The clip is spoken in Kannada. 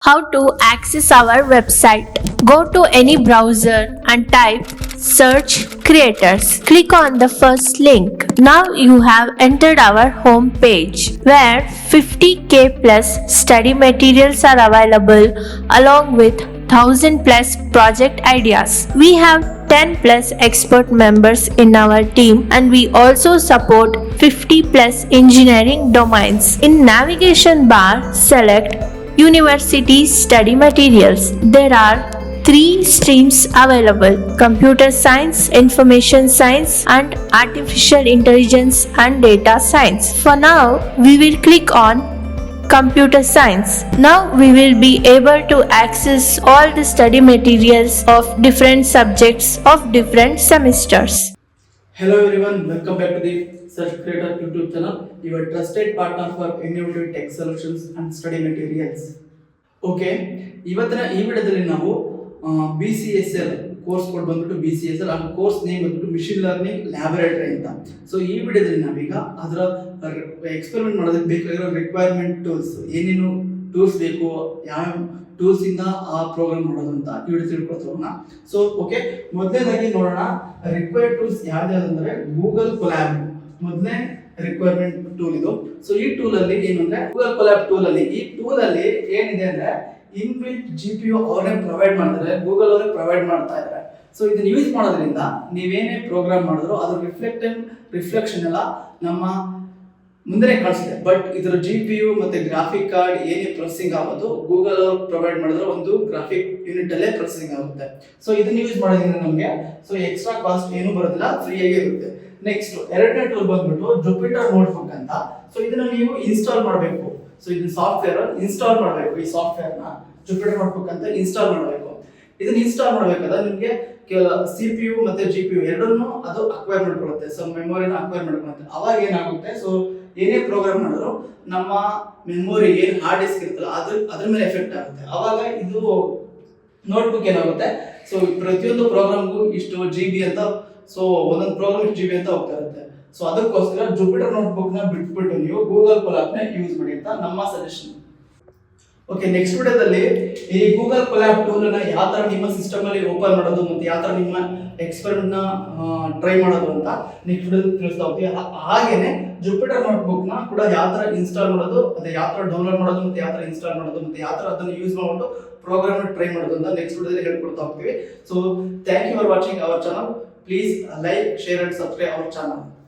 How to access our website. Go to any browser and type search creators. Click on the first link. Now you have entered our home page where 50k plus study materials are available along with 1000 plus project ideas. We have 10 plus expert members in our team and we also support 50 plus engineering domains. In navigation bar, select University Study Materials. There are three streams available: computer science, information science, and artificial intelligence and data science. For now, we will click on computer science. Now we will be able to access all the study materials of different subjects of different semesters. Hello everyone, welcome back to the Search Creator YouTube channel, your trusted partner for innovative tech solutions and study materials. Okay, ಇವತ್ತಿನ ಈ ವಿಡಿಯೋದಲ್ಲಿ ನಾವು BCSL ಕೋರ್ಸ್ ಕೋಡ್ ಬಂದ್ಬಿಟ್ಟು BCSL ಅಂಡ್ ಕೋರ್ಸ್ ನೇಮ್ ಬಂದ್ಬಿಟ್ಟು ಮಿಷಿನ್ ಲರ್ನಿಂಗ್ ಲ್ಯಾಬೊರೇಟರಿ ಅಂತ. ಸೊ ಈ ವಿಡಿಯೋದಲ್ಲಿ ನಾವೀಗ ಅದರ ಎಕ್ಸ್ಪೆರಿಮೆಂಟ್ ಮಾಡೋದಕ್ಕೆ ಬೇಕಾಗಿರೋ ರಿಕ್ವೈರ್ಮೆಂಟ್ ಟೂಲ್ಸ್, ಏನೇನು ಟೂಲ್ಸ್ ಬೇಕು, ಯಾವ ಟೂಲ್ಸ್ ಇಂದ ಆ ಪ್ರೋಗ್ರಾಮ್ ಮಾಡೋದು ಅಂತ ಈ ವಿಡಿಯೋ ತಿಳ್ಕೊಳ್ತೋಣ. ಸೊ ಓಕೆ, ಮೊದಲನೇದಾಗಿ ನೋಡೋಣ ರಿಕ್ವೈರ್ಡ್ ಟೂಲ್ಸ್ ಯಾವ್ದಾದ್ರೆ ಗೂಗಲ್ ಕೊಲ್ಯಾಬ್ ಮೊದಲನೇ ರಿಕ್ವೈರ್ಮೆಂಟ್ ಟೂಲ್ ಇದು. ಸೊ ಈ ಟೂಲ್ ಅಲ್ಲಿ ಏನು ಅಂದ್ರೆ ಗೂಗಲ್ ಕೊಲ್ಯಾಬ್ ಟೂಲ್ ಅಲ್ಲಿ ಏನಿದೆ ಅಂದ್ರೆ ಇನ್ಬಿಲ್ಟ್ GPU ಅವರೇ ಪ್ರೊವೈಡ್ ಮಾಡ್ತಾರೆ, ಗೂಗಲ್ ಅವರೇ ಪ್ರೊವೈಡ್ ಮಾಡ್ತಾ ಇದ್ದಾರೆ. ಸೊ ಇದನ್ನ ಯೂಸ್ ಮಾಡೋದ್ರಿಂದ ನೀವೇನೇ ಪ್ರೋಗ್ರಾಮ್ ಮಾಡಿದ್ರು ಅದ್ರ ರಿಫ್ಲೆಕ್ಷನ್ ಎಲ್ಲ ನಮ್ಮ ಮುಂದೆ ಕಾಣಿಸುತ್ತೆ. ಬಟ್ ಇದರ GPU ಮತ್ತೆ ಗ್ರಾಫಿಕ್ ಕಾರ್ಡ್ ಏನೇ ಪ್ರೊಸೆಸಿಂಗ್ ಆಗೋದು ಗೂಗಲ್ ಅವರು ಪ್ರೊವೈಡ್ ಮಾಡಿದ್ರೆ ಒಂದು ಗ್ರಾಫಿಕ್ ಯೂನಿಟ್ ಅಲ್ಲೇ ಪ್ರೊಸೆಸಿಂಗ್ ಆಗುತ್ತೆ. ಸೊ ಇದನ್ನ ಯೂಸ್ ಮಾಡೋದ್ರಿಂದ ನಮಗೆ ಎಕ್ಸ್ಟ್ರಾ ಕಾಸ್ಟ್ ಏನು ಬರೋದಿಲ್ಲ, ಫ್ರೀ ಆಗಿ ಇರುತ್ತೆ. ನೆಕ್ಸ್ಟ್ ಎರಡನೇ ಟೂಲ್ ಬಂದ್ಬಿಟ್ಟು ಜುಪಿಟರ್ ನೋಟ್ಬುಕ್ ಅಂತ. ಸೊ ಇದನ್ನ ನೀವು ಇನ್ಸ್ಟಾಲ್ ಮಾಡಬೇಕು. ಸೊ ಇದನ್ನ ಸಾಫ್ಟ್ವೇರ್ ಇನ್ಸ್ಟಾಲ್ ಮಾಡಬೇಕು. ಈ ಸಾಫ್ಟ್ವೇರ್ ನ ಜುಪಿಟರ್ ನೋಟ್ಬುಕ್ ಅಂತ ಇನ್ಸ್ಟಾಲ್ ಮಾಡಬೇಕು. ಇದನ್ನ ಇನ್ಸ್ಟಾಲ್ ಮಾಡಬೇಕಾದ್ರೆ ನಿಮಗೆ CPU ಮತ್ತೆ GPU ಎರಡನ್ನೂ ಅದು ಅಕ್ವೈರ್ ಮಾಡ್ಕೊಳ್ಳುತ್ತೆ. ಸೊ ಮೆಮೊರಿನ ಅಕ್ವೈರ್ ಮಾಡ್ಕೊಳ್ಳುತ್ತೆ. ಅವಾಗ ಏನಾಗುತ್ತೆ, ಸೊ ಏನೇ ಪ್ರೋಗ್ರಾಮ್ ಮಾಡಿದ್ರು ನಮ್ಮ ಮೆಮೊರಿ ಏನ್ ಹಾರ್ಡ್ ಡಿಸ್ಕ್ ಇರುತ್ತಲ್ಲ ಅದ್ರ ಮೇಲೆ ಎಫೆಕ್ಟ್ ಆಗುತ್ತೆ. ಅವಾಗ ಇದು ನೋಟ್ಬುಕ್ ಏನಾಗುತ್ತೆ, ಸೊ ಪ್ರತಿಯೊಂದು ಪ್ರೋಗ್ರಾಮ್ಗೂ ಇಷ್ಟು GB ಅಂತ, ಸೊ ಒಂದೊಂದು ಪ್ರೋಗ್ರಾಮ್ ಇಷ್ಟು GB ಅಂತ ಹೋಗ್ತಾ ಇರುತ್ತೆ. ಸೊ ಅದಕ್ಕೋಸ್ಕರ ಜುಪಿಟರ್ ನೋಟ್ಬುಕ್ ನ ಬಿಟ್ಬಿಟ್ಟು ನೀವು ಗೂಗಲ್ ಕೊಲ್ಯಾಬ್ ನ ಯೂಸ್ ಮಾಡಿ ಅಂತ ನಮ್ಮ ಸಜೆಷನ್. ಓಕೆ, ನೆಕ್ಸ್ಟ್ ವಿಡಿಯೋದಲ್ಲಿ ಈ ಗೂಗಲ್ ಕೊಲ್ಯಾಬ್ ಟೂಲ್ ನ ಯಾವ ತರ ನಿಮ್ಮ ಸಿಸ್ಟಮ್ ಅಲ್ಲಿ ಓಪನ್ ಮಾಡೋದು ಮತ್ತೆ ಯಾವ ತರ ನಿಮ್ಮ ಎಕ್ಸ್ಪೆರಿಮೆಂಟ್ ನ ಟ್ರೈ ಮಾಡೋದು ಅಂತ ನೆಕ್ಸ್ಟ್ ವಿಡಿಯೋದಲ್ಲಿ ತಿಳಿಸ್ತಾ ಹೋಗ್ತೀವಿ. ಹಾಗೇನೆ ಜುಪಿಟರ್ ನೋಟ್ಬುಕ್ ನ ಕೂಡ ಯಾವ ತರ ಇನ್ಸ್ಟಾಲ್ ಮಾಡೋದು, ಮತ್ತೆ ಯಾವ ತರ ಡೌನ್ಲೋಡ್ ಮಾಡೋದು, ಮತ್ತೆ ಯಾವ ತರ ಇನ್ಸ್ಟಾಲ್ ಮಾಡೋದು, ಮತ್ತೆ ಯಾವ ತರ ಅದನ್ನು ಯೂಸ್ ಮಾಡ್ಬಿಟ್ಟು ಪ್ರೋಗ್ರಾಮ್ ಟ್ರೈ ಮಾಡೋದು ಅಂತ ನೆಕ್ಸ್ಟ್ ವಿಡಿಯೋದಲ್ಲಿ ಹೇಳ್ಕೊಡ್ತಾ ಹೋಗ್ತೀವಿ. So thank you for watching our channel. Please like, share and subscribe our channel.